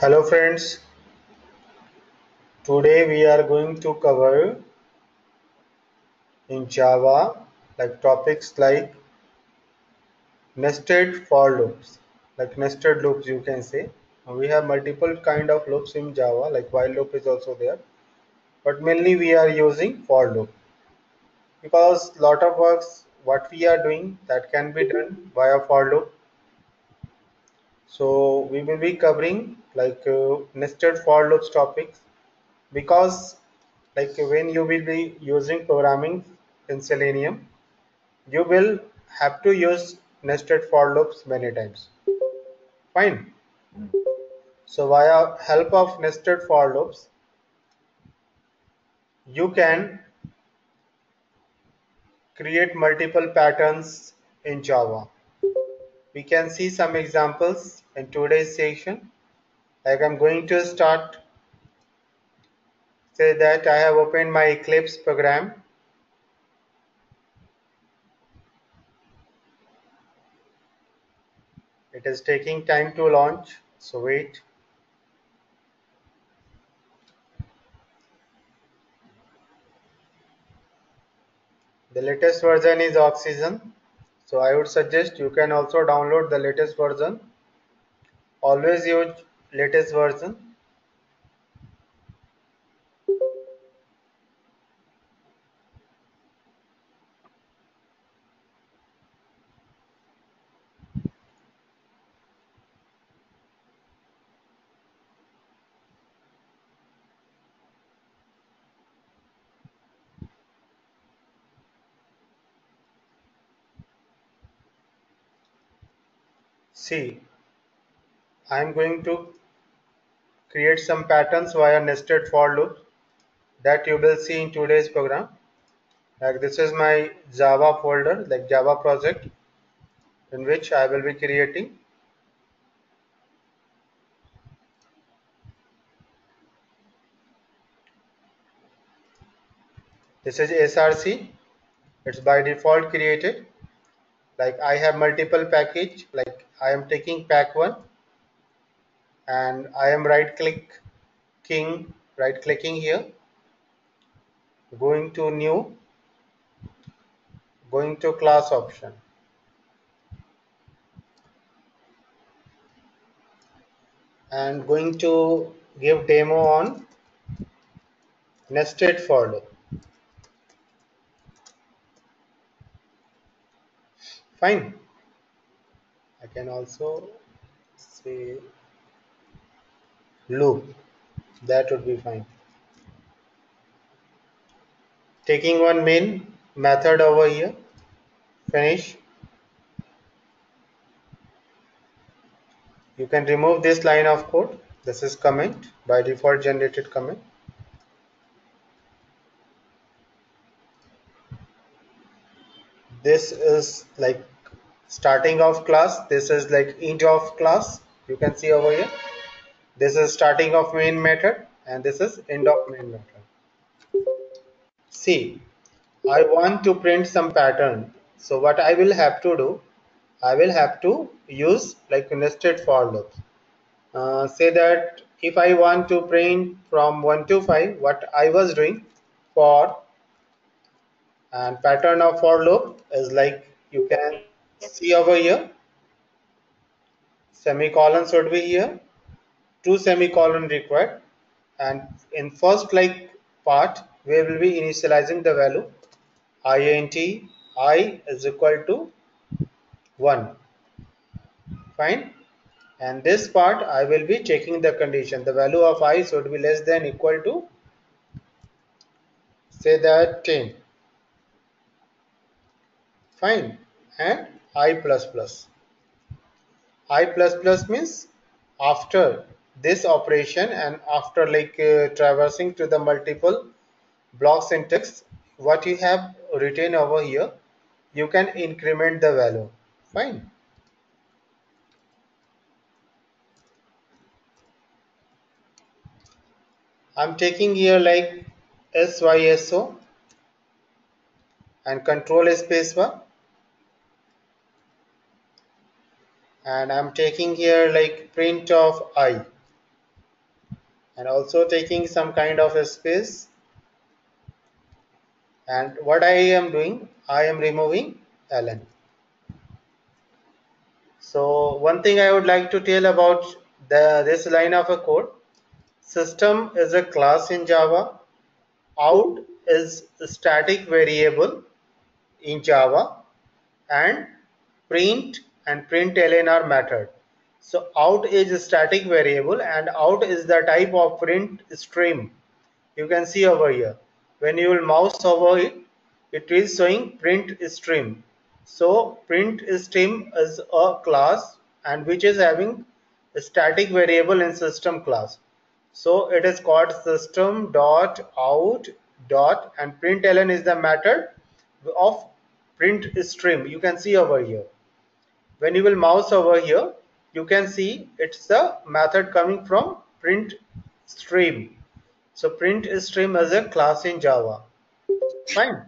Hello friends, today we are going to cover in Java topics like nested for loops, like nested loops you can say. We have multiple kind of loops in Java, like while loop is also there, but mainly we are using for loop because lot of works what we are doing that can be done via for loop. So we will be covering nested for loops topics because when you will be using programming in Selenium, you will have to use nested for loops many times. Fine. So via help of nested for loops, you can create multiple patterns in Java. We can see some examples in today's session. Like I'm going to start, say that I have opened my Eclipse program. It is taking time to launch, so wait. The latest version is Oxygen. So I would suggest you can also download the latest version. Always use latest version. See, I am going to create some patterns via nested for loop that you will see in today's program. Like this is my Java folder, like Java project, in which I will be creating. This is SRC. It's by default created. Like I have multiple package. Like I am taking pack one, and I am right clicking here, going to new, going to class option, and going to give demo on nested for loop. Fine. I can also say loop. That would be fine. Taking one main method over here. Finish. You can remove this line of code. This is comment, by default generated comment. This is like starting of class. This is like int of class. You can see over here. This is starting of main method, and this is end of main method. See, I want to print some pattern. So what I will have to do, I will have to use like nested for loops. Say that if I want to print from 1 to 5, what I was doing for and pattern of for loop is like you can see over here, semicolon should be here, two semicolon required, and in first like part we will be initializing the value int I is equal to 1. Fine. And this part I will be checking the condition. The value of I should be less than equal to, say that 10. Fine. And I plus plus. I plus plus means after this operation and after traversing to the multiple block syntax, what you have written over here, you can increment the value. Fine. I'm taking here like SYSO and control spacebar, and I'm taking here like print of I. and also taking some kind of a space. And what I am doing, I am removing ln. So one thing I would like to tell about this line of a code: system is a class in Java, out is a static variable in Java, and print and println are method. So out is a static variable and out is the type of print stream. You can see over here, when you will mouse over it, it is showing print stream. So print stream is a class and which is having a static variable in system class. So it is called system dot out dot, and println is the method of print stream. You can see over here, when you will mouse over here, you can see it's the method coming from print stream. So print stream is a class in Java. Fine.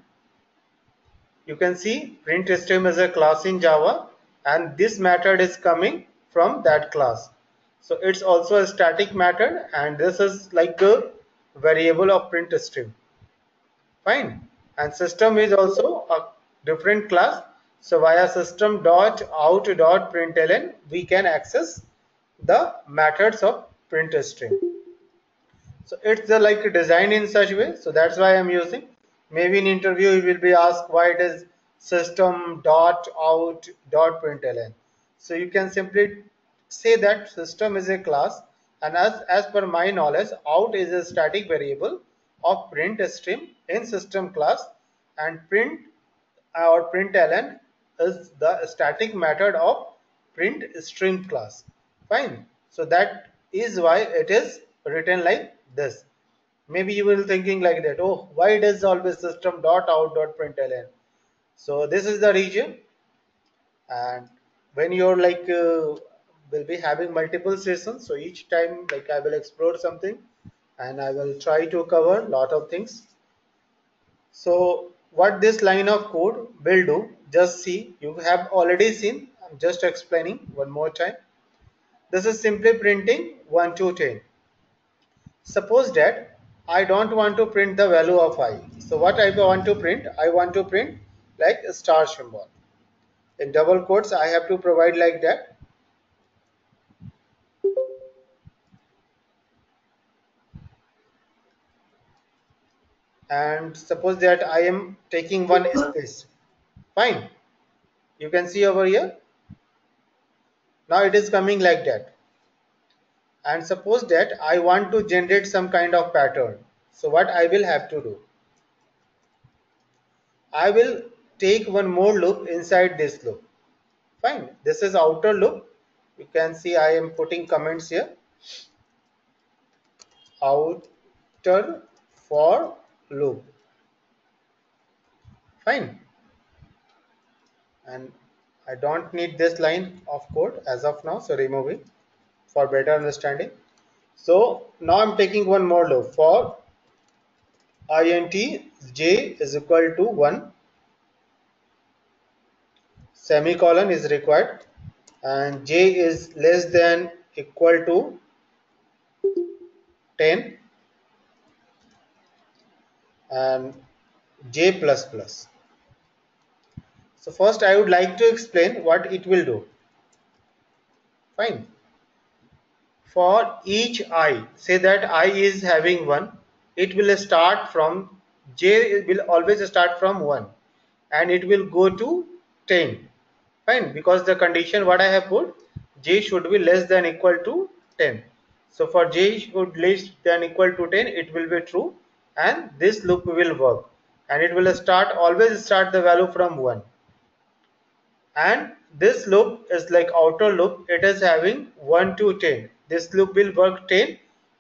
You can see print stream is a class in Java and this method is coming from that class. So it's also a static method and this is like a variable of print stream. Fine. And system is also a different class. So via system dot out dot println we can access the methods of print stream. So it's the like design in such way. So that's why I'm using. Maybe in interview you will be asked why it is system dot out dot println. So you can simply say that system is a class, and as per my knowledge, out is a static variable of print stream in system class, and print or println is the static method of print stream class. Fine. So that is why it is written like this. Maybe you will thinking like that, oh, why it is always system dot out dot println. So this is the region, and when you're like will be having multiple sessions, so each time like I will explore something and I will try to cover lot of things. So what this line of code will do, just see, you have already seen, I'm just explaining one more time. This is simply printing 1 to 10. Suppose that I don't want to print the value of I. So what I want to print? I want to print like a star symbol. In double quotes, I have to provide like that. And suppose that I am taking one space. Fine. You can see over here. Now it is coming like that. And suppose that I want to generate some kind of pattern. So what I will have to do? I will take one more loop inside this loop. Fine. This is outer loop. You can see I am putting comments here. Outer for loop. Fine. And I don't need this line of code as of now, so remove it for better understanding. So now I'm taking one more loop for int j is equal to 1, semicolon is required, and j is less than equal to 10 and j plus plus. So first I would like to explain what it will do. Fine. For each I, say that I is having 1, it will start from, j will always start from 1 and it will go to 10. Fine, because the condition what I have put, j should be less than equal to 10. So for j should less than equal to 10, it will be true and this loop will work, and it will start, always start the value from 1. And this loop is like outer loop, it is having 1 to 10. This loop will work 10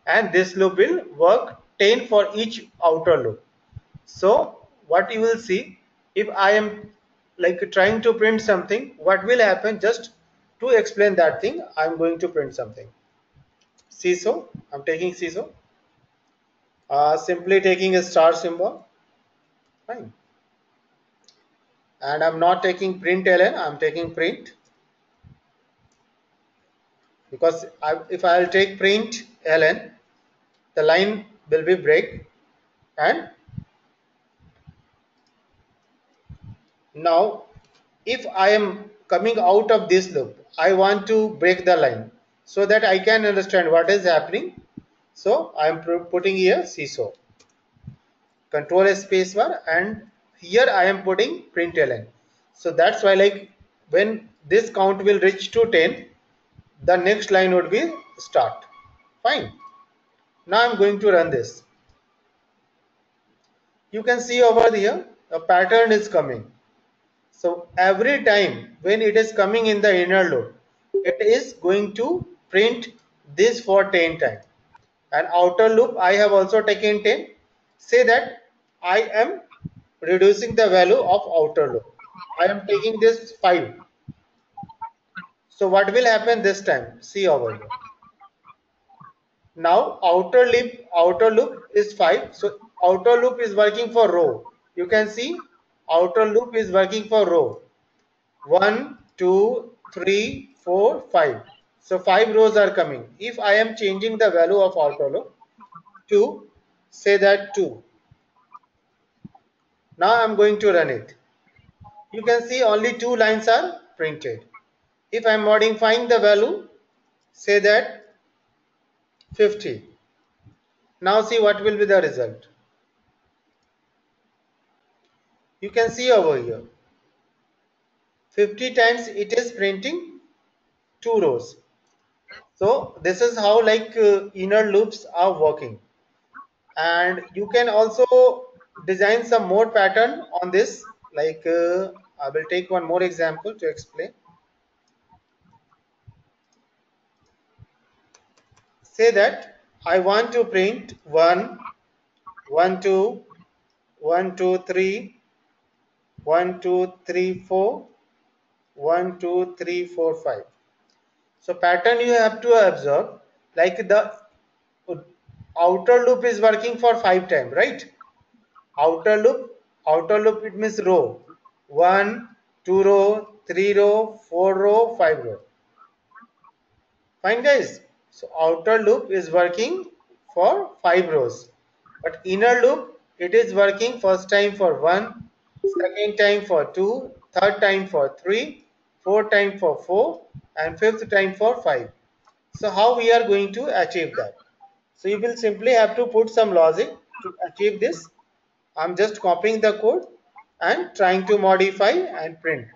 and this loop will work 10 for each outer loop. So what you will see, if I am like trying to print something, what will happen? Just to explain that thing, I am going to print something. CISO, I'm taking CISO, simply taking a star symbol. Fine. And I'm not taking println, I'm taking print, because if I'll take print ln, the line will be break. And now if I am coming out of this loop, I want to break the line so that I can understand what is happening. So I am putting here seesaw, control space bar, and here I am putting println. So that's why, like, when this count will reach to 10, the next line would be start. Fine. Now I'm going to run this. You can see over here a pattern is coming. So every time when it is coming in the inner loop, it is going to print this for 10 times. And outer loop I have also taken 10. Say that I am reducing the value of outer loop. I am taking this 5. So what will happen this time? See over here. Now outer loop is 5. So outer loop is working for row. You can see outer loop is working for row. 1, 2, 3, 4, 5. So 5 rows are coming. If I am changing the value of outer loop to, say that 2. Now I am going to run it. You can see only 2 lines are printed. If I am modifying the value, say that 50. Now see what will be the result. You can see over here 50 times it is printing 2 rows. So this is how, like, inner loops are working. And you can also design some more pattern on this, like, I will take one more example to explain. Say that I want to print 1, 1, 2, 1, 2, 3, 1, 2, 3, 4, 1, 2, 3, 4, 5. So pattern you have to observe, like the outer loop is working for 5 times, right? Outer loop it means row. 1, 2 row, 3 row, 4 row, 5 row. Fine guys. So outer loop is working for 5 rows. But inner loop, it is working first time for 1, second time for 2, third time for 3, fourth time for 4, and fifth time for 5. So how we are going to achieve that? So you will simply have to put some logic to achieve this. I'm just copying the code and trying to modify and print.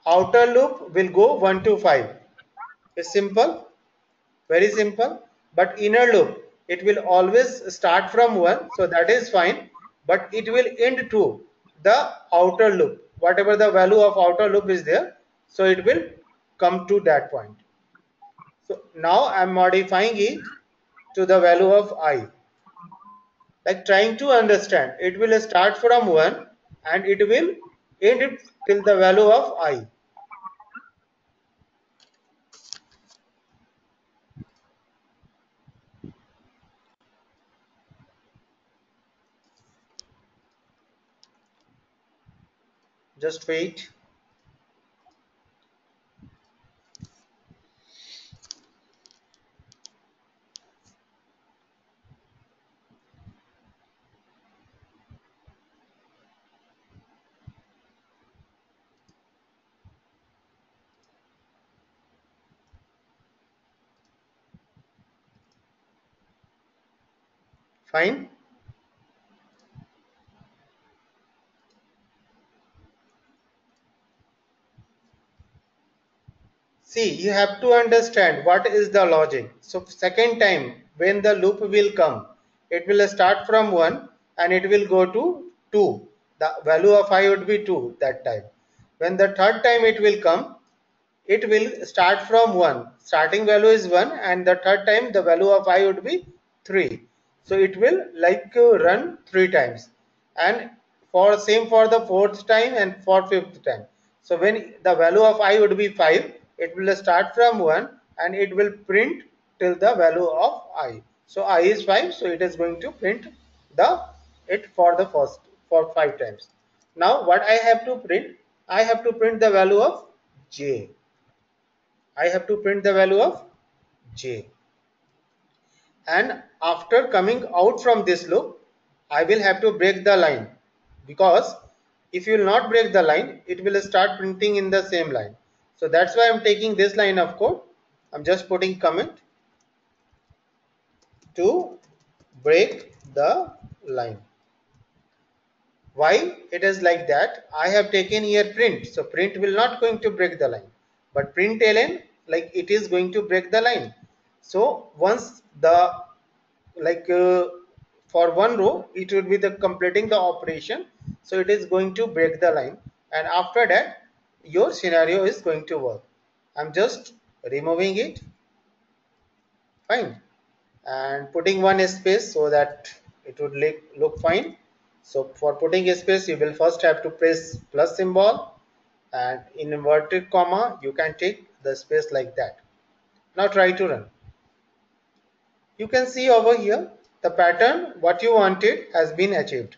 Outer loop will go 1 to 5. It's simple, very simple. But inner loop, it will always start from 1, so that is fine. But it will end to the outer loop. Whatever the value of outer loop is there, so it will come to that point. So now I'm modifying it to the value of I. Like, trying to understand, it will start from 1 and it will end it till the value of I. Just wait. Fine. See, you have to understand what is the logic. So second time when the loop will come, it will start from 1 and it will go to 2. The value of I would be 2 that time. When the third time it will come, it will start from 1. Starting value is 1 and the third time the value of I would be 3. So it will, like, run 3 times, and for same for the fourth time and for fifth time. So when the value of I would be 5, it will start from 1 and it will print till the value of I. So I is 5, so it is going to print the it for the first, for 5 times. Now what I have to print? I have to print the value of j. I have to print the value of j. And after coming out from this loop, I will have to break the line, because if you will not break the line, it will start printing in the same line. So that's why I'm taking this line of code. I'm just putting comment to break the line. Why it is like that? I have taken here print, so print will not going to break the line, but println, like, it is going to break the line. So once the, like, for one row it will be the completing the operation, so it is going to break the line, and after that your scenario is going to work. I'm just removing it, fine, and putting one space so that it would look fine. So for putting a space, you will first have to press plus symbol, and in inverted comma you can take the space like that. Now try to run. You can see over here the pattern what you wanted has been achieved.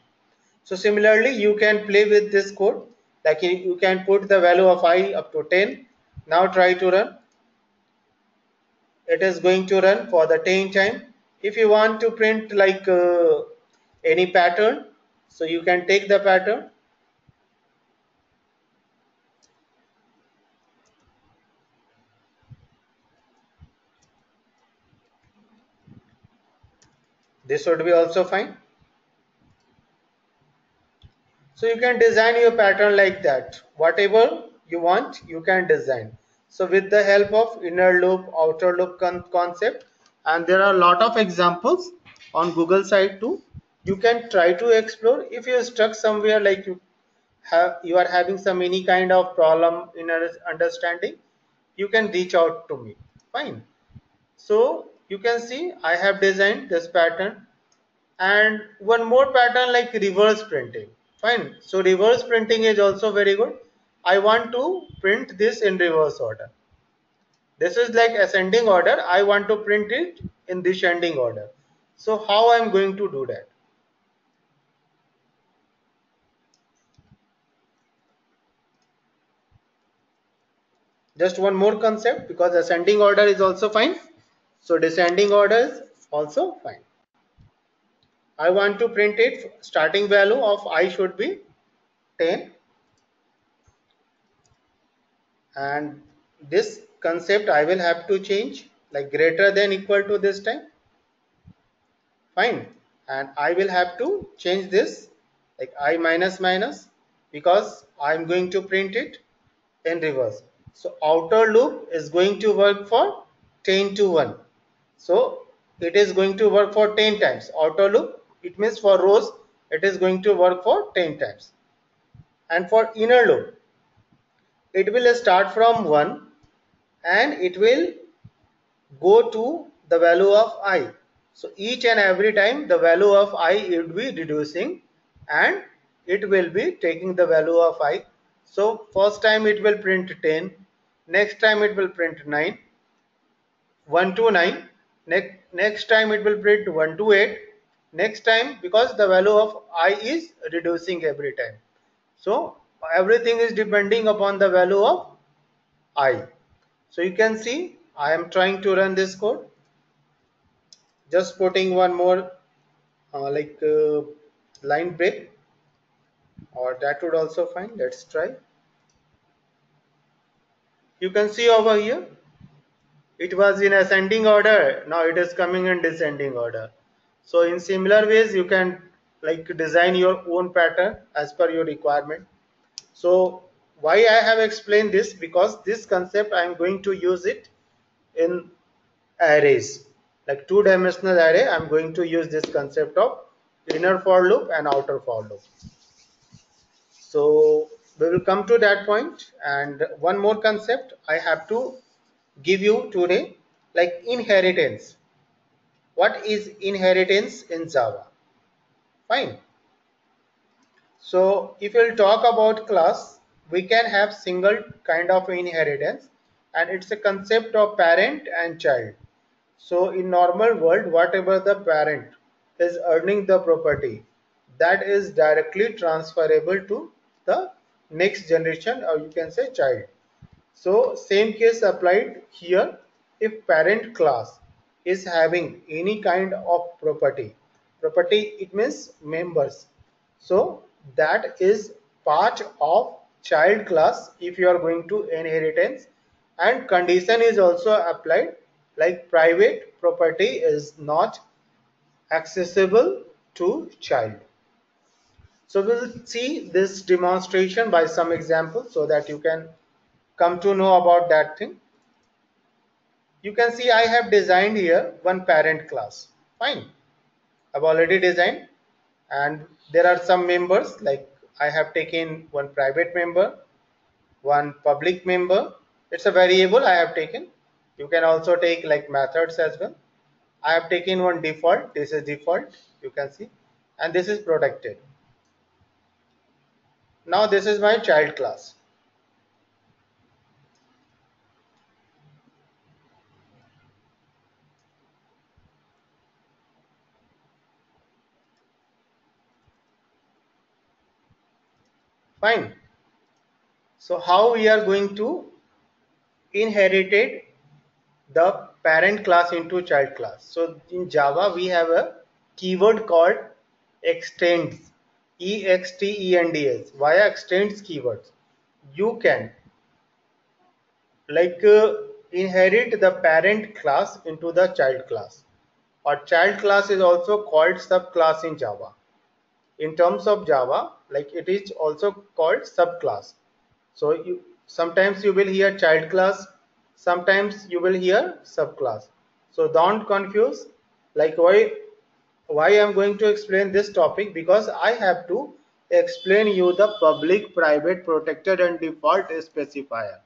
So similarly you can play with this code, like you can put the value of I up to 10. Now try to run. It is going to run for the 10 time. If you want to print like any pattern, so you can take the pattern. This would be also fine. So you can design your pattern like that. Whatever you want, you can design. So with the help of inner loop, outer loop concept, and there are a lot of examples on Google site too. You can try to explore. If you're stuck somewhere, like you are having some any kind of problem in understanding, you can reach out to me. Fine. So you can see I have designed this pattern, and one more pattern like reverse printing. Fine. So reverse printing is also very good. I want to print this in reverse order. This is like ascending order. I want to print it in descending order. So how I'm going to do that? Just one more concept, because ascending order is also fine. So descending order is also fine. I want to print it, starting value of I should be 10, and this concept I will have to change, like greater than equal to this time, fine, and I will have to change this like I minus minus, because I'm going to print it in reverse. So outer loop is going to work for 10 to 1, so it is going to work for 10 times. Outer loop, it means for rows it is going to work for 10 times, and for inner loop it will start from 1 and it will go to the value of I. So each and every time the value of I will be reducing, and it will be taking the value of I. So first time it will print 10, next time it will print 9, 1 to 9, next time it will print 1 to 8, next time, because the value of I is reducing every time. So everything is depending upon the value of I. So you can see I am trying to run this code, just putting one more line break, or that would also fine. Let's try. You can see over here it was in ascending order, now it is coming in descending order. So in similar ways you can like design your own pattern as per your requirement. So why I have explained this, because this concept I am going to use it in arrays, like two-dimensional array. I'm going to use this concept of inner for loop and outer for loop. So we will come to that point. And one more concept I have to give you today, like inheritance. What is inheritance in Java? Fine. So if we'll talk about class, we can have single kind of inheritance, and it's a concept of parent and child. So in normal world, whatever the parent is earning the property, that is directly transferable to the next generation, or you can say child. So same case applied here. If parent class is having any kind of property it means members. So that is part of child class if you are going to inheritance, and condition is also applied like private property is not accessible to child. So we'll see this demonstration by some examples so that you can come to know about that thing. You can see I have designed here one parent class. Fine. I've already designed, and there are some members like I have taken one private member, one public member. It's a variable I have taken. You can also take like methods as well. I have taken one default. This is default. You can see, and this is protected. Now this is my child class. Fine. So how we are going to inherited the parent class into child class? So in Java we have a keyword called extends, extends. Via extends keywords you can like inherit the parent class into the child class, or child class is also called subclass in Java. In terms of Java, like it is also called subclass. So you sometimes you will hear child class, sometimes you will hear subclass. So don't confuse. Like why I'm going to explain this topic, because I have to explain you the public, private, protected, and default specifier.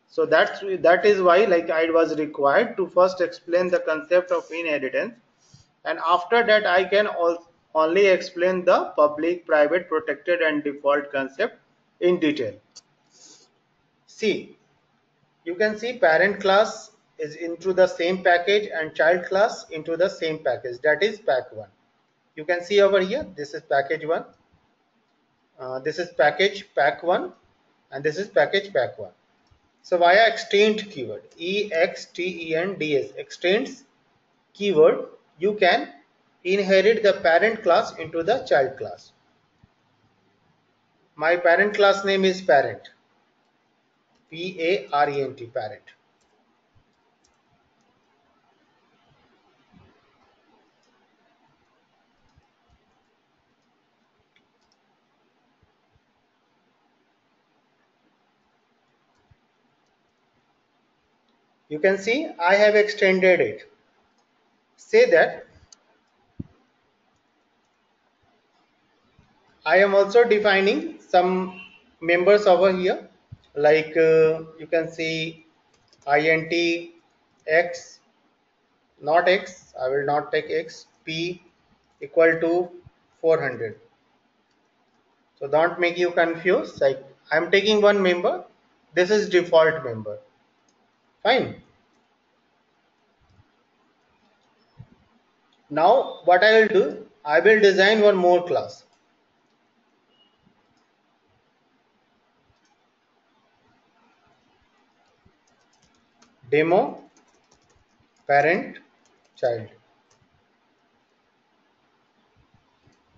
So that is why like I was required to first explain the concept of inheritance, and after that I can only explain the public, private, protected, and default concept in detail. See, you can see parent class is into the same package and child class into the same package, that is pack 1. You can see over here, this is package 1, this is package pack 1, and this is package pack 1. So via extend keyword, extends, extends keyword, you can inherit the parent class into the child class. My parent class name is parent, P-A-R-E-N-T, parent. You can see I have extended it. Say that I am also defining some members over here, like you can see int x, not x, I will not take x, p equal to 400. So don't make you confused. Like I'm taking one member, this is default member. Fine. Now what I will do, I will design one more class. Demo parent child,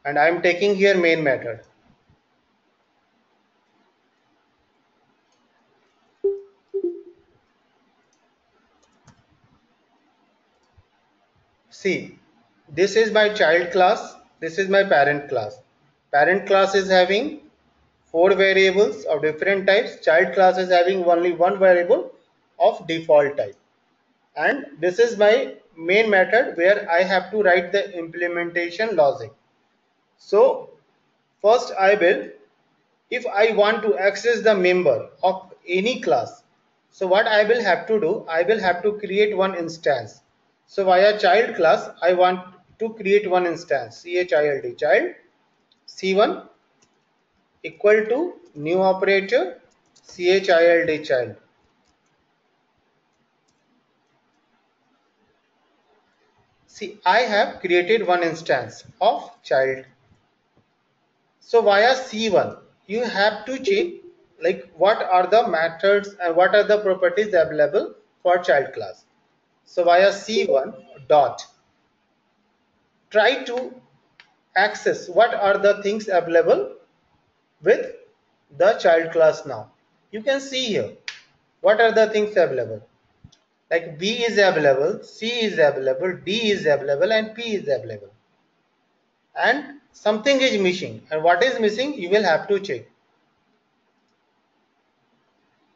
and I am taking here main method. See, this is my child class, this is my parent class. Parent class is having 4 variables of different types, child class is having only one variable of default type. And this is my main method where I have to write the implementation logic. So first I will, if I want to access the member of any class, so what I will have to do, I will have to create one instance. So via child class, I want to create one instance, child, child c1 equal to new operator child, child. See, I have created one instance of child. So via c1, you have to check like what are the methods and what are the properties available for child class. So via C1 dot, try to access what are the things available with the child class now. You can see here what are the things available. Like B is available, C is available, D is available, and P is available. And something is missing. And what is missing? You will have to check.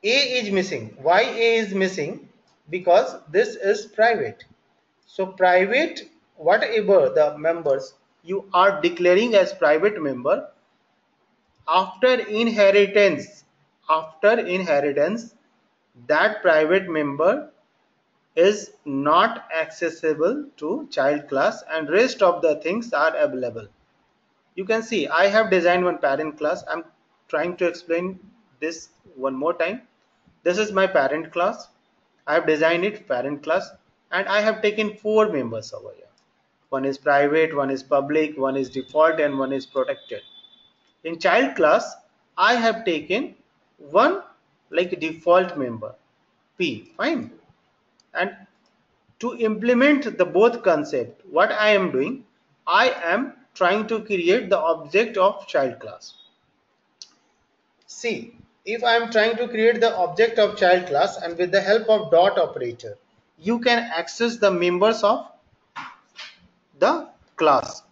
A is missing. Why A is missing? Because this is private. So private, whatever the members you are declaring as private member, after inheritance, that private member is not accessible to child class and rest of the things are available. You can see I have designed one parent class. I'm trying to explain this one more time. This is my parent class. I have designed it parent class and I have taken 4 members over here. One is private, one is public, one is default, and one is protected. In child class, I have taken one like default member, P, fine. And to implement the both concept, what I am doing, I am trying to create the object of child class. See, if I am trying to create the object of child class and with the help of dot operator, you can access the members of the class.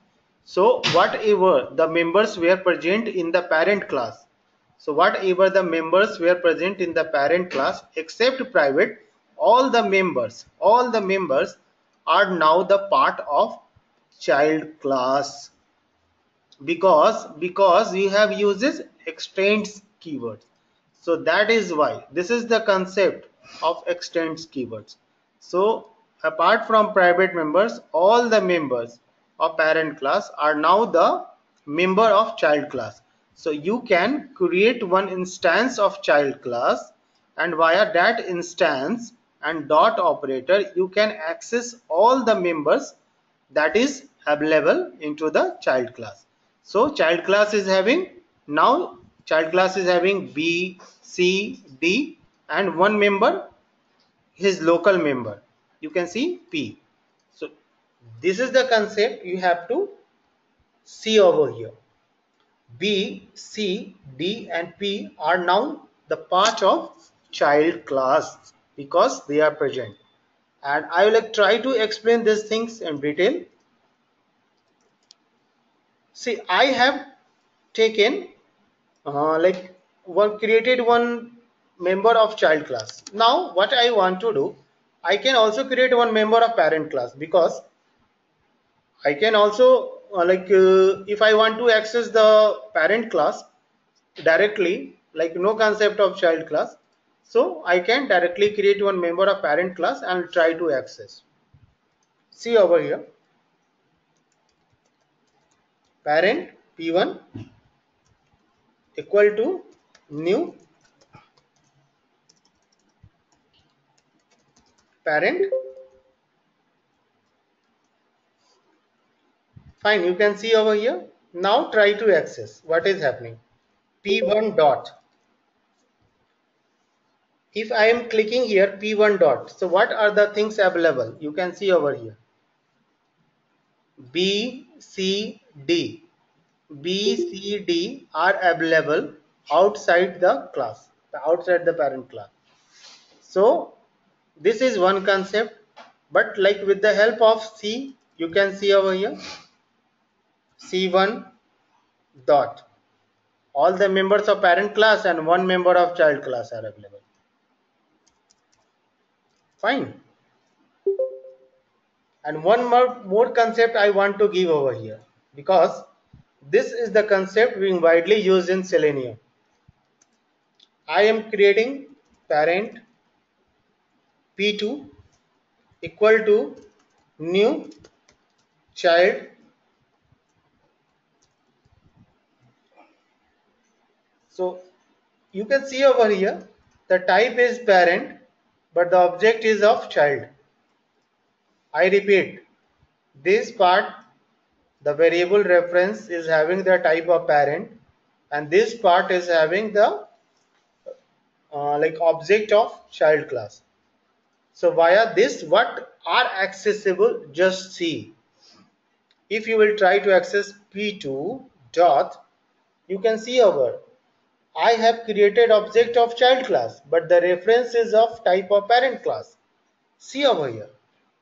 So whatever the members were present in the parent class, except private, all the members are now the part of child class, because you have used this extends keyword. So that is why this is the concept of extends keywords. So apart from private members, all the members of parent class are now the member of child class. So you can create one instance of child class, and via that instance and dot operator you can access all the members that is available into the child class. So child class is having B, C, D, and one member, his local member. You can see P. So this is the concept you have to see over here. B, C, D, and P are now the part of child class because they are present. And I will try to explain these things in detail. See, I have taken created one member of child class. Now what I want to do, I can also create one member of parent class, because I can also if I want to access the parent class directly, like no concept of child class, so I can directly create one member of parent class and try to access. See over here, parent P1 equal to new parent. Fine, you can see over here. Now try to access what is happening. P1 dot. If I am clicking here P1 dot, so what are the things available? You can see over here. B, C, D. B, C, D are available outside the class, outside the parent class. So this is one concept, but like with the help of C, you can see over here C1 dot. All the members of parent class and one member of child class are available. Fine. And one more concept I want to give over here, because this is the concept being widely used in Selenium. I am creating parent P2 equal to new child. So you can see over here the type is parent, but the object is of child. I repeat, this part, the variable reference is having the type of parent, and this part is having the like object of child class. So via this, what are accessible? Just see. If you will try to access p2 dot, you can see over. I have created object of child class, but the reference is of type of parent class. See over here.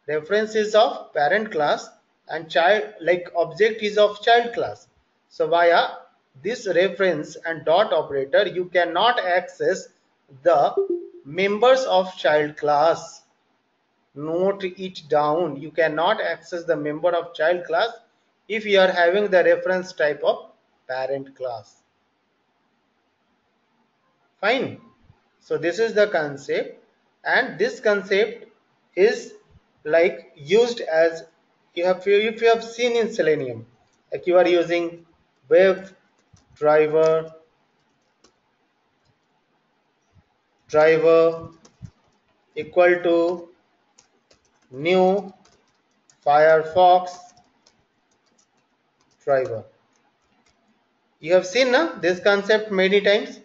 Reference is of parent class and child like object is of child class. So via this reference and dot operator, you cannot access the members of child class. Note it down. You cannot access the member of child class if you are having the reference type of parent class. Fine. So this is the concept, and this concept is like used as if you have seen in Selenium, like you are using web driver equal to new Firefox driver. You have seen this concept many times,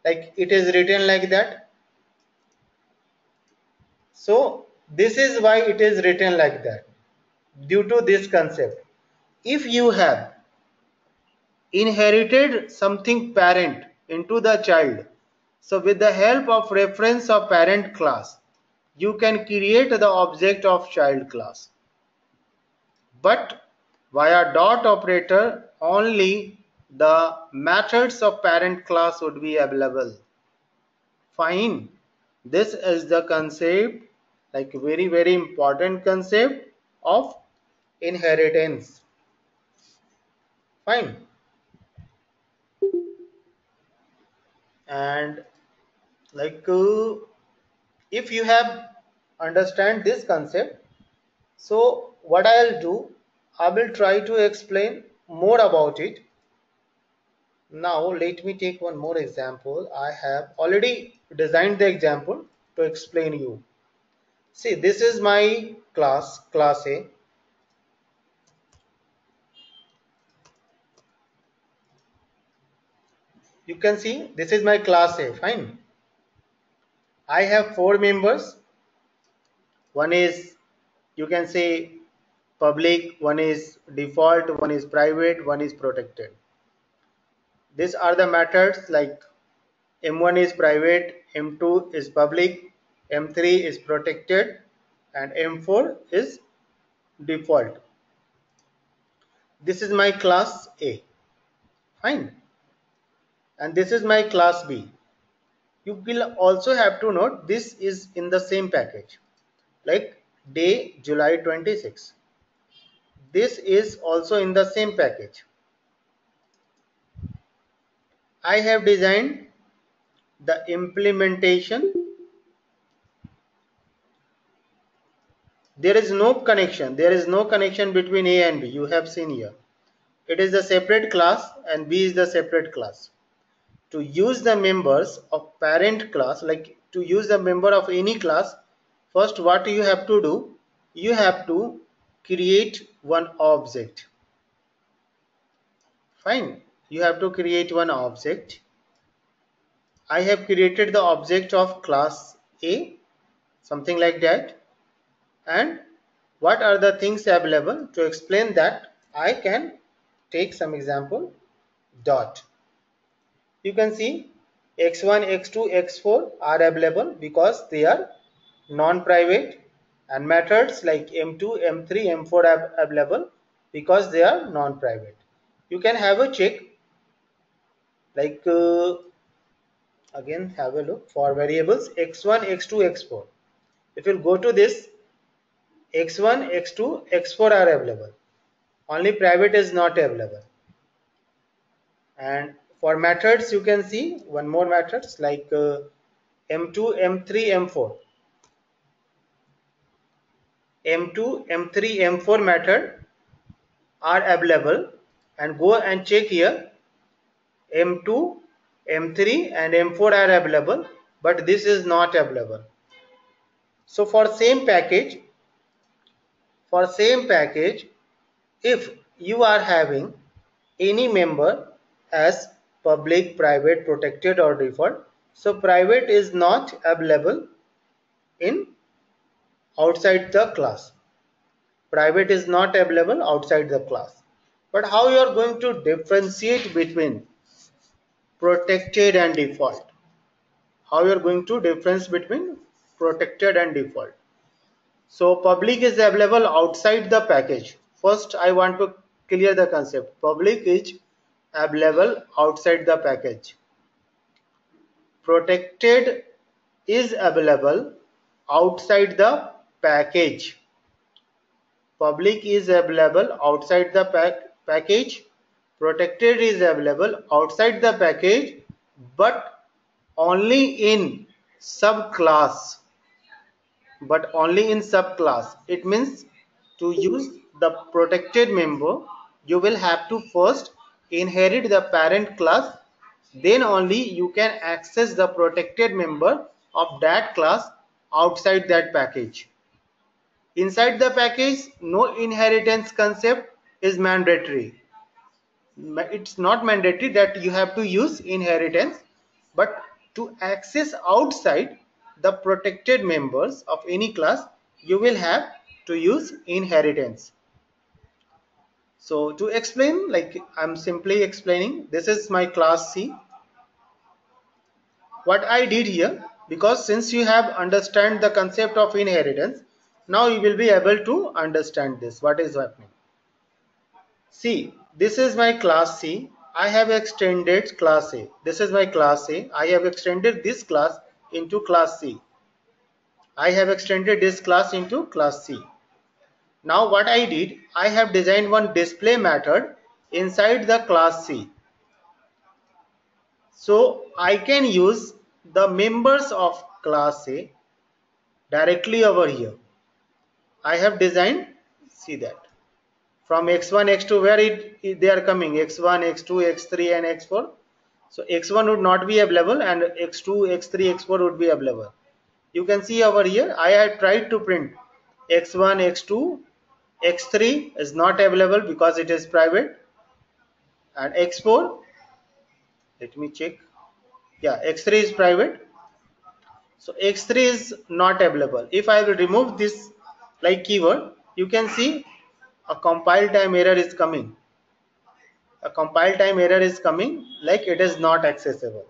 like it is written like that. So this is why it is written like that, due to this concept. If you have inherited something parent into the child, so with the help of reference of parent class, you can create the object of child class. But via dot operator, only the methods of parent class would be available. Fine. This is the concept, like very important concept of inheritance. Fine. And like if you have understand this concept, so what I'll do, I will try to explain more about it. Now let me take one more example. I have already designed the example to explain you. See, this is my class A. You can see this is my class A. Fine. I have 4 members. One is, you can say, public, one is default, one is private, one is protected. These are the methods, like M1 is private, M2 is public, M3 is protected, and M4 is default. This is my class A. Fine. And this is my class B. You will also have to note this is in the same package, like day July 26. This is also in the same package. I have designed the implementation. There is no connection. There is no connection between A and B. You have seen here. It is a separate class and B is the separate class. To use the members of parent class, like to use the member of any class, first what you have to do, you have to create one object. Fine. You have to create one object. I have created the object of class A, something like that. And what are the things available? To explain that, I can take some example. Dot. You can see x1, x2, x4 are available because they are non-private, and methods like m2, m3, m4 are available because they are non-private. You can have a check, like again have a look for variables x1, x2, x4. If you go to this, x1, x2, x4 are available. Only private is not available. And for methods, you can see one more methods like m2, m3, m4. M2, M3, M4 method are available, and go and check here. M2, M3 and M4 are available, but this is not available. So for same package, if you are having any member as public, private, protected or default, So private is not available in outside the class. Private is not available outside the class. But how you are going to differentiate between protected and default? How you are going to difference between protected and default? So public is available outside the package. First, I want to clear the concept. Public is available outside the package. Protected is available outside the package. Public is available outside the package. Protected is available outside the package, but only in subclass. But only in subclass. It means to use the protected member, you will have to first inherit the parent class, then only you can access the protected member of that class outside that package. Inside the package, no inheritance concept is mandatory. It's not mandatory that you have to use inheritance, but to access outside the protected members of any class, you will have to use inheritance. So to explain, like I'm simply explaining, this is my class C. What I did here, because since you have understand the concept of inheritance, now you will be able to understand this, what is happening. See, this is my class C. I have extended class A. This is my class A. I have extended this class into class C. I have extended this class into class C. Now what I did, I have designed one display method inside the class C. So I can use the members of class A directly over here. I have designed, see that. From x1, x2, where they are coming, x1, x2, x3 and x4. So x1 would not be available and x2, x3, x4 would be available. You can see over here, I have tried to print x1, x2, x3 is not available because it is private, and x4, let me check, yeah, x3 is private, so x3 is not available. If I will remove this like keyword, you can see a compile time error is coming. A compile time error is coming, like it is not accessible.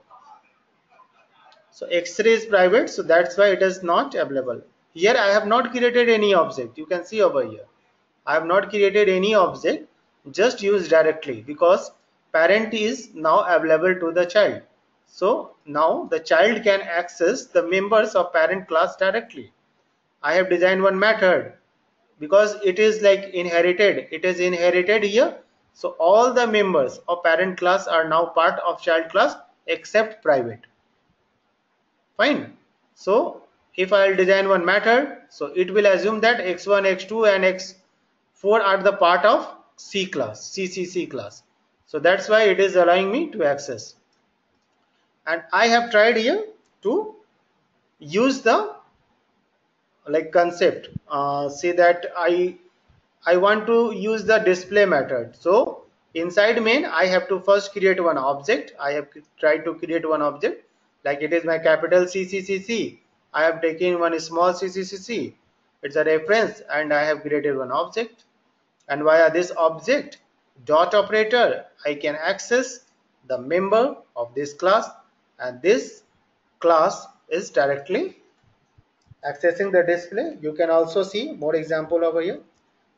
So x3 is private, so that's why it is not available. Here I have not created any object. You can see over here, I have not created any object, just use directly, because parent is now available to the child. So now the child can access the members of parent class directly. I have designed one method because it is like inherited. It is inherited here. So all the members of parent class are now part of child class except private. Fine. So if I will design one method, so it will assume that x1, x2 and x4 are the part of C class, CCC class. So that's why it is allowing me to access. And I have tried here to use the like concept. Say that I want to use the display method. So inside main, I have to first create one object. I have tried to create one object, like it is my capital CCCC. I have taken one small CCCC. It's a reference, and I have created one object. And via this object dot operator, I can access the member of this class, and this class is directly accessing the display. You can also see more example over here.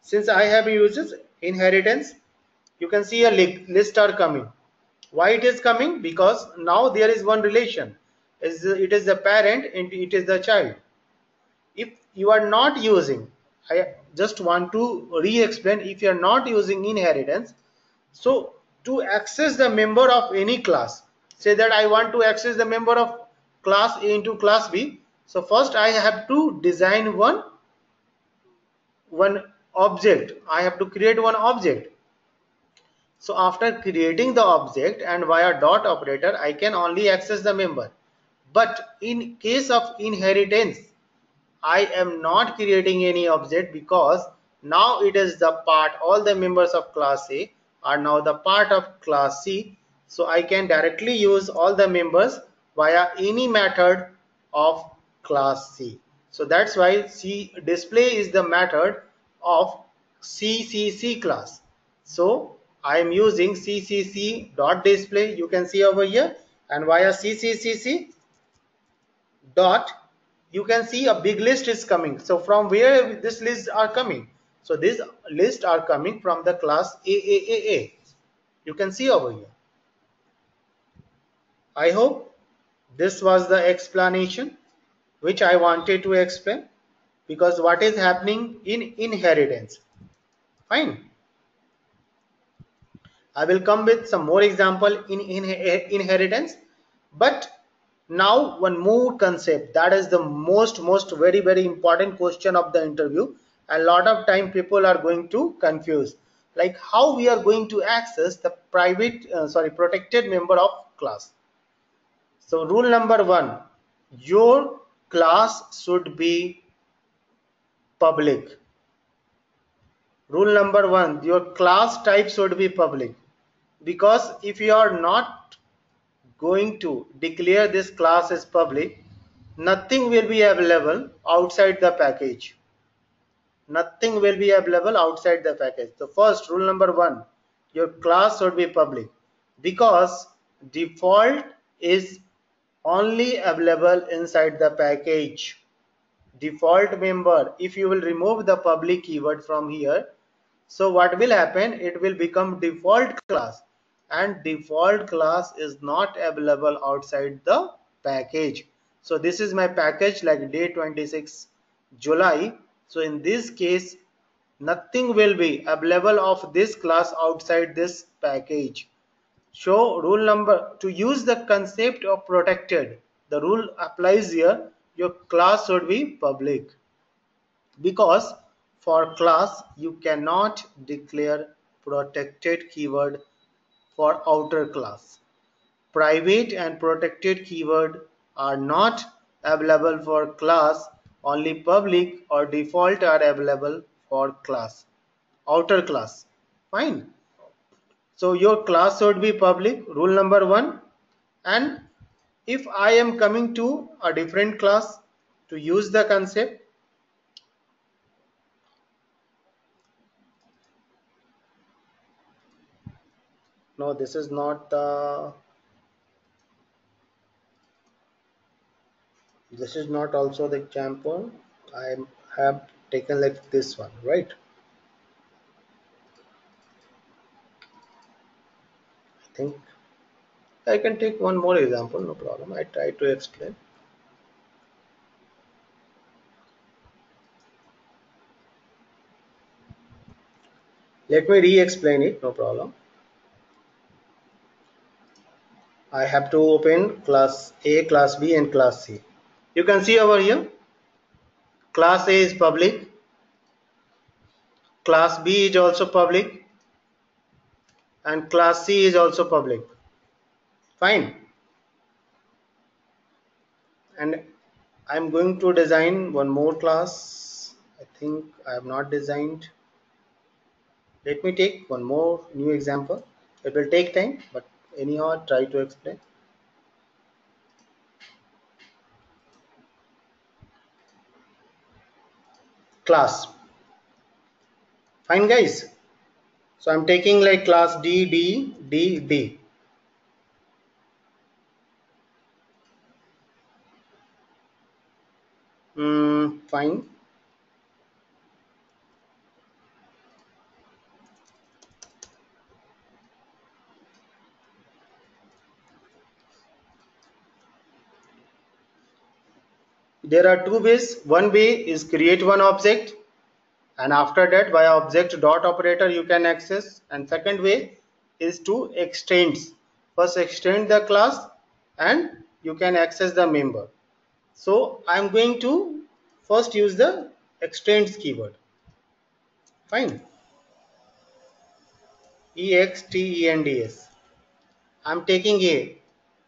Since I have used inheritance, you can see a list are coming. Why it is coming? Because now there is one relation. It is the parent and it is the child. If you are not using, I just want to re-explain, if you are not using inheritance, so to access the member of any class, say that I want to access the member of class A into class B, so first I have to design one object. I have to create one object. So after creating the object and via dot operator, I can only access the member. But in case of inheritance, I am not creating any object, because now it is the part, all the members of class A are now the part of class C. So I can directly use all the members via any method of class C. So that's why C display is the method of CCC class. So I am using CCC dot display, you can see over here, and via CCCC dot you can see a big list is coming. So from where this list are coming? So this list are coming from the class AAAA. You can see over here. I hope this was the explanation which I wanted to explain, because what is happening in inheritance. Fine. I will come with some more example in inheritance, but now one more concept that is the most very important question of the interview. A lot of time people are going to confuse, like how we are going to access the protected member of class. So rule number one, your class should be public. Rule number one, your class type should be public, because if you are not going to declare this class as public, nothing will be available outside the package. Nothing will be available outside the package. The first rule number one, your class should be public, because default is only available inside the package. Default member, if you will remove the public keyword from here, so what will happen, it will become default class, and default class is not available outside the package. So this is my package like day 26 July. So in this case nothing will be available of this class outside this package. So rule number, to use the concept of protected, the rule applies here, your class should be public, because for class you cannot declare protected keyword for outer class. Private and protected keyword are not available for class, only public or default are available for class, outer class. Fine. So your class should be public, rule number one. And if I am coming to a different class to use the concept, no, this is not the, this is not also the example. I have taken like this one, right? I think I can take one more example, no problem. I try to explain. Let me re-explain it, no problem. I have to open class A, class B and class C. You can see over here, class A is public, class B is also public, and class C is also public. Fine. And I'm going to design one more class. I think I have not designed. Let me take one more new example. It will take time, but anyhow I'll try to explain. Class. Fine guys. So I'm taking like class D, D, D, D. Fine. There are two ways. One way is create one object, and after that by object dot operator you can access, and second way is to extend. First extend the class and you can access the member. So I'm going to first use the extends keyword. Fine. EXTENDS. I'm taking A.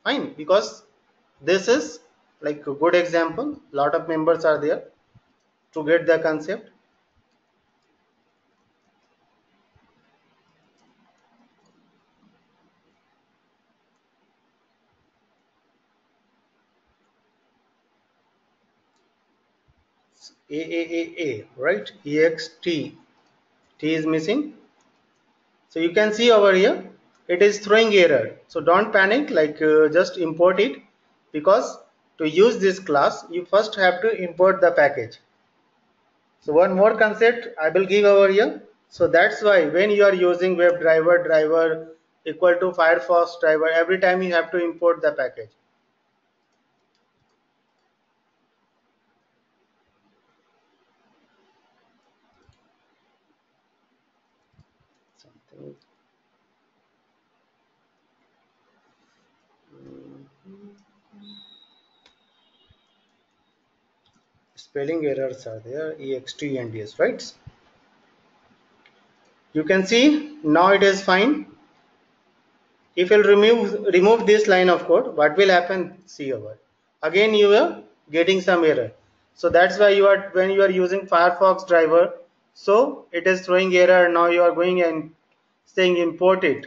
Fine, because this is like a good example. Lot of members are there to get the concept. A, right? ext, T is missing. So you can see over here, it is throwing error. So don't panic, like just import it, because to use this class, you first have to import the package. So one more concept I will give over here. So that's why when you are using WebDriver driver equal to Firefox driver, every time you have to import the package. Something. Spelling errors are there, ext and ds, right? You can see now it is fine. If you'll remove this line of code, what will happen? See over. Again you are getting some error. So that's why you are, when you are using Firefox driver, so it is throwing error. Now you are going and saying import it.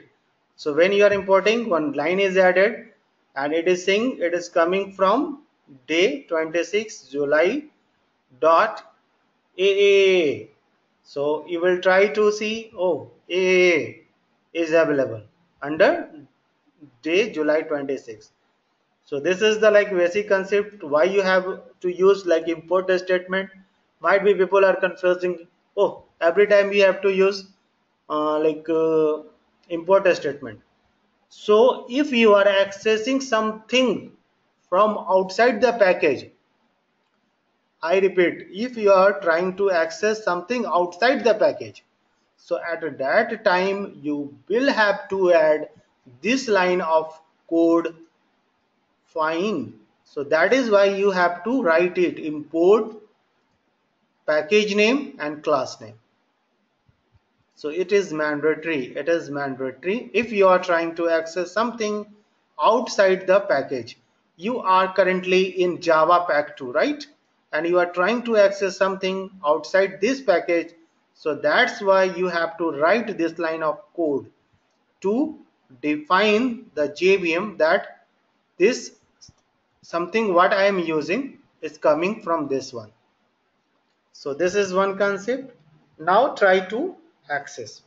So when you are importing, one line is added and it is saying it is coming from day 26 July dot AAA. So you will try to see, oh, AAA is available under day July 26. So this is the like basic concept why you have to use like import statement. Might be people are confusing, oh, every time we have to use import statement. So if you are accessing something from outside the package, I repeat, if you are trying to access something outside the package, so at that time you will have to add this line of code, fine. So that is why you have to write it, import package name and class name. So it is mandatory. It is mandatory if you are trying to access something outside the package. You are currently in Java Pack 2, right? And you are trying to access something outside this package. So that's why you have to write this line of code to define the JVM that this something what I am using is coming from this one. So this is one concept. Now try to access.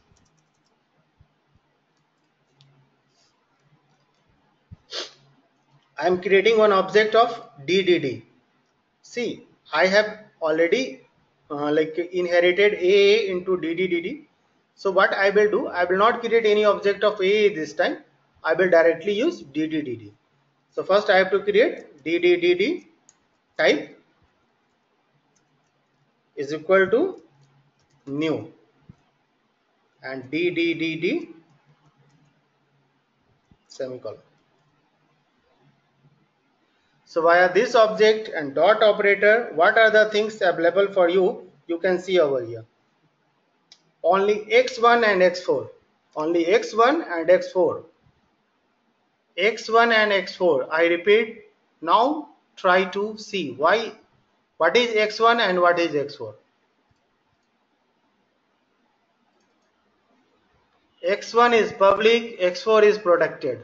I am creating one object of DDD. See, I have already inherited AA into DDDD. So what I will do, I will not create any object of AA this time. I will directly use DDDD. So first I have to create DDDD type is equal to new and DDDD semicolon. So via this object and dot operator, what are the things available for you? You can see over here. Only x1 and x4. Only x1 and x4. X1 and x4. I repeat. Now try to see why. What is x1 and what is x4? X1 is public, x4 is protected.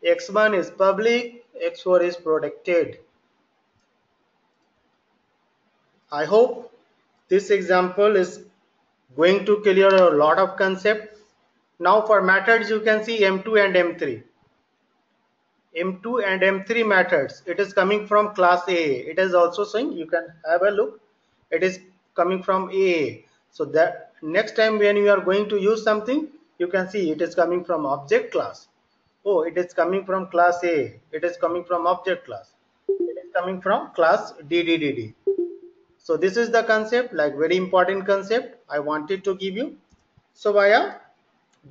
X1 is public, x4 is protected. I hope this example is going to clear a lot of concept. Now for methods you can see M2 and M3. M2 and M3 methods. It is coming from class A. It is also saying, you can have a look. It is coming from A. So that next time when you are going to use something, you can see it is coming from object class. Oh, it is coming from class A. It is coming from object class. It is coming from class DDDD. So this is the concept, like very important concept I wanted to give you. So via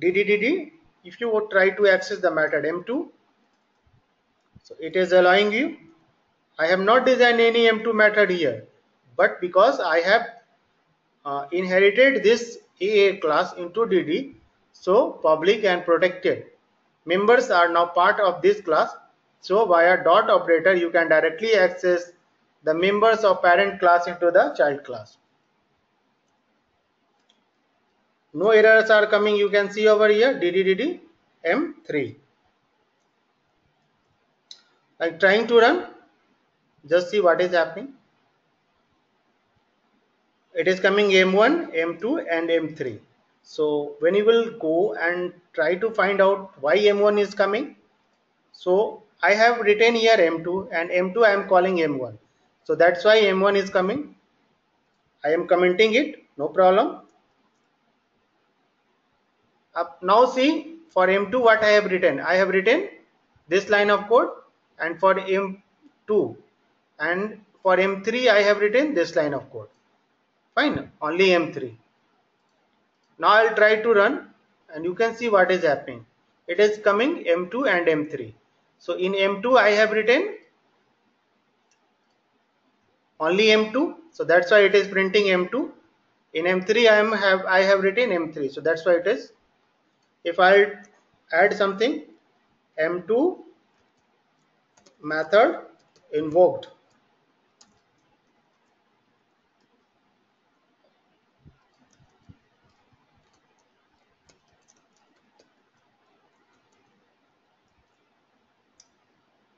DDDD, if you would try to access the method M2, so it is allowing you. I have not designed any M2 method here, but because I have inherited this AA class into DD, so public and protected members are now part of this class. So via dot operator, you can directly access the members of parent class into the child class. No errors are coming. You can see over here DDDD M3. I'm trying to run. Just see what is happening. it is coming m1, m2 and m3. So when you will go and try to find out why m1 is coming, so I have written here m2 and m2 I am calling m1, so that's why m1 is coming. I am commenting it, no problem. Now see, for m2 what I have written, I have written this line of code, and for m2 and for m3 I have written this line of code. Fine, only m3. Now I'll try to run and you can see what is happening. It is coming m2 and m3. So in m2 I have written only m2, so that's why it is printing m2. In m3 I have written m3, so that's why it is. If I add something, m2 method invoked,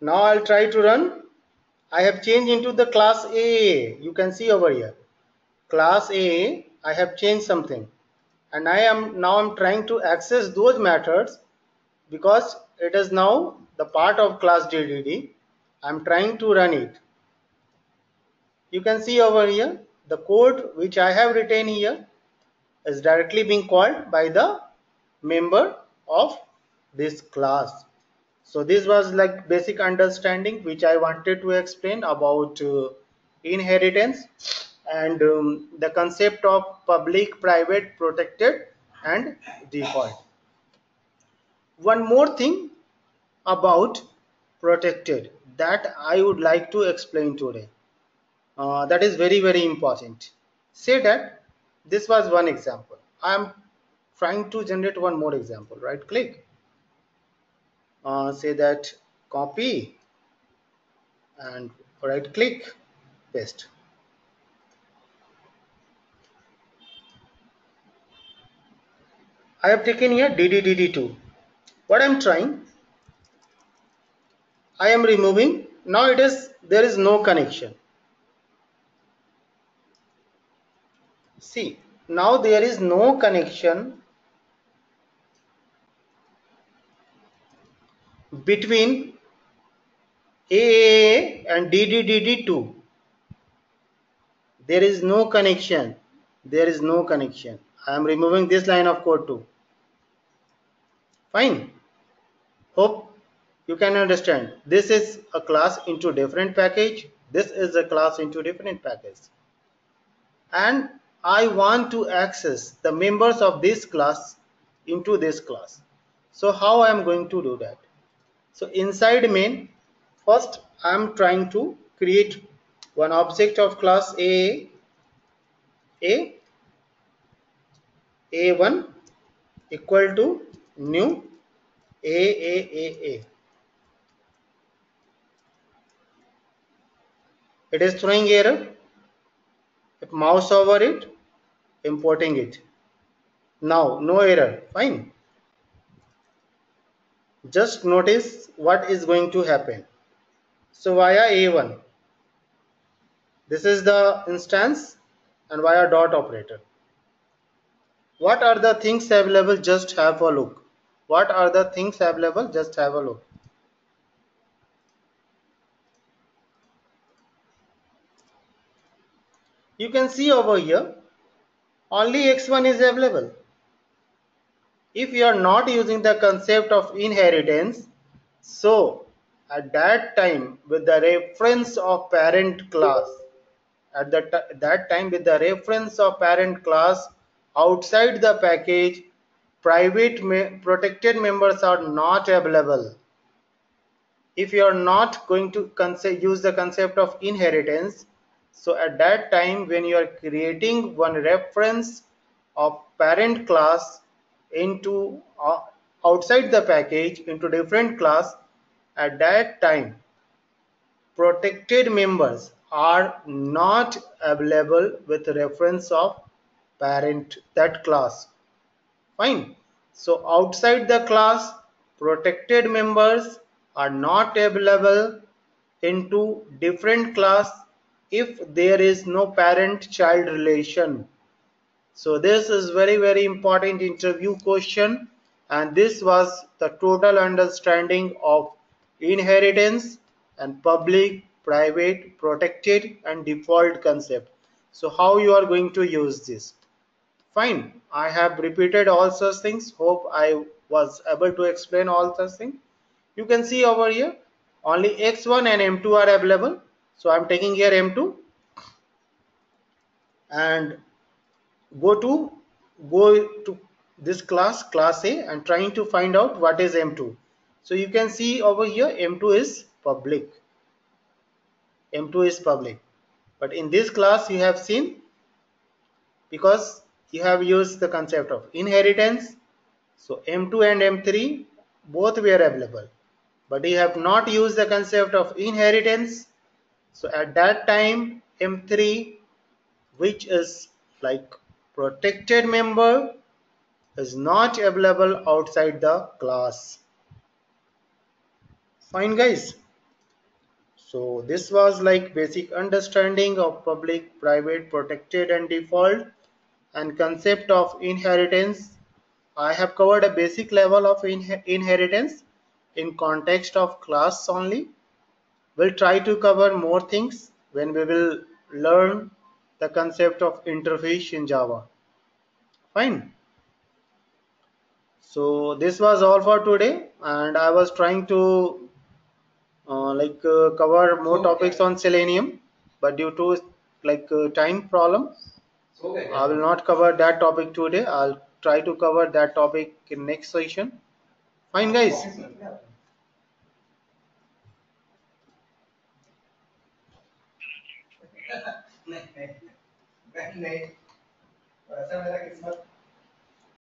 now I'll try to run. I have changed into the class A. You can see over here, class A, I have changed something, and I'm trying to access those methods because it is now the part of class DDD. I'm trying to run it. You can see over here the code which I have written here is directly being called by the member of this class. So this was like basic understanding which I wanted to explain about inheritance and the concept of public, private, protected and default. One more thing about protected that I would like to explain today. That is very important. Say that this was one example. I am trying to generate one more example. Right click, say that copy, and right click, paste. I have taken here DDDD2. What I am trying, I am removing. Now there is no connection. See, now there is no connection between AAA and DDDD2. There is no connection. There is no connection. I am removing this line of code too. Fine. Hope you can understand. This is a class into different package. This is a class into different package. And I want to access the members of this class into this class. So how I am going to do that? So inside main, first I am trying to create one object of class A1 equal to new A. It is throwing error. If mouse over it, importing it. Now no error. Fine. Just notice what is going to happen. So via A1, this is the instance, and via dot operator. What are the things available? Just have a look. What are the things available? Just have a look. You can see over here only x1 is available. If you are not using the concept of inheritance, so at that time with the reference of parent class, that time with the reference of parent class outside the package, private protected members are not available. If you are not going to use the concept of inheritance, so at that time when you are creating one reference of parent class into outside the package into different class, at that time protected members are not available with reference of parent that class. Fine. So outside the class, protected members are not available into different class if there is no parent child relation. So this is very important interview question, and this was the total understanding of inheritance and public, private, protected and default concept. So how you are going to use this? Fine. I have repeated all such things. Hope I was able to explain all such things. You can see over here only x1 and m2 are available. So I'm taking here m2 and go to go to this class A, and trying to find out what is m2. So you can see over here m2 is public. M2 is public. But in this class you have seen, because you have used the concept of inheritance, so m2 and m3 both were available, but you have not used the concept of inheritance. So at that time m3, which is like protected member, is not available outside the class. Fine guys. So this was like basic understanding of public, private, protected and default, and concept of inheritance. I have covered a basic level of inheritance in context of class only. We'll try to cover more things when we will learn the concept of interface in Java. Fine. So this was all for today, and I was trying to cover more topics on Selenium, but due to time problem, I will not cover that topic today. I'll try to cover that topic in next session. Fine guys.